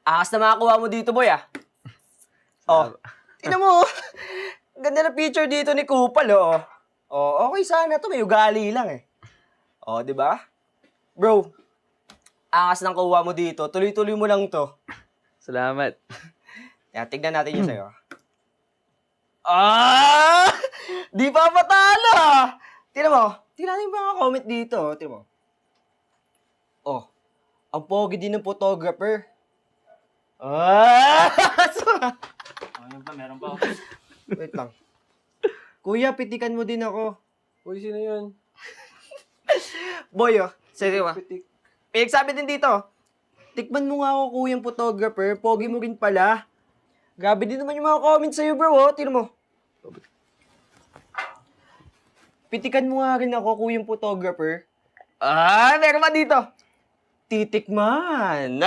Angas na makakuha mo dito, boy, ah. Oh, tingnan mo. Ganda na picture dito ni Kupal, oh. Oh, okay sana to. May ugali lang, eh. Oh, di ba? Bro, angas ng kuha mo dito. Tuloy-tuloy mo lang to. Salamat. Yan, tignan natin yun sa'yo. Ah! Di pa patalo, ah. Tingnan mo. Tingnan natin yung mga comment dito, oh. Tingnan mo. Oh, ang pogi din ng photographer. Ah! Ayun pa, meron pa. Wait lang. Kuya, pitikan mo din ako. Uy, sino yun? Boy, oh. Sige ba? Pitik. Pinagsabi din dito. Tikman mo nga ako, kuyang photographer. Pogi mo rin pala. Grabe din naman yung mga comments sa'yo, bro. Oh. Tignan mo. Pitikan mo nga rin ako, kuyang photographer. Ah, meron pa dito. Titikman.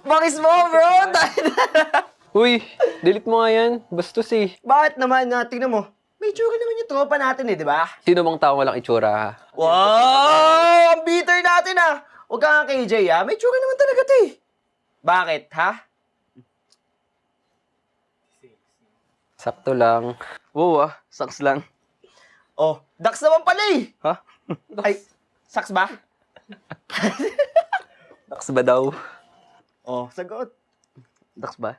Bakis mo, bro. Uy, delete mo nga yan. Bastos eh. Bakit naman? Tignan mo. May tsura naman yung tropa natin eh, di ba? Sino mang tao walang itsura ha? Wow! Ang bitter natin ah! Huwag ka nga KJ ah. May tsura naman talaga to eh. Bakit, ha? Sakto lang. Wow saks lang. Oh, Dax naman pala eh. Ha? Ay, Sax ba? Dax ba daw? Oh, sagot. Dax ba?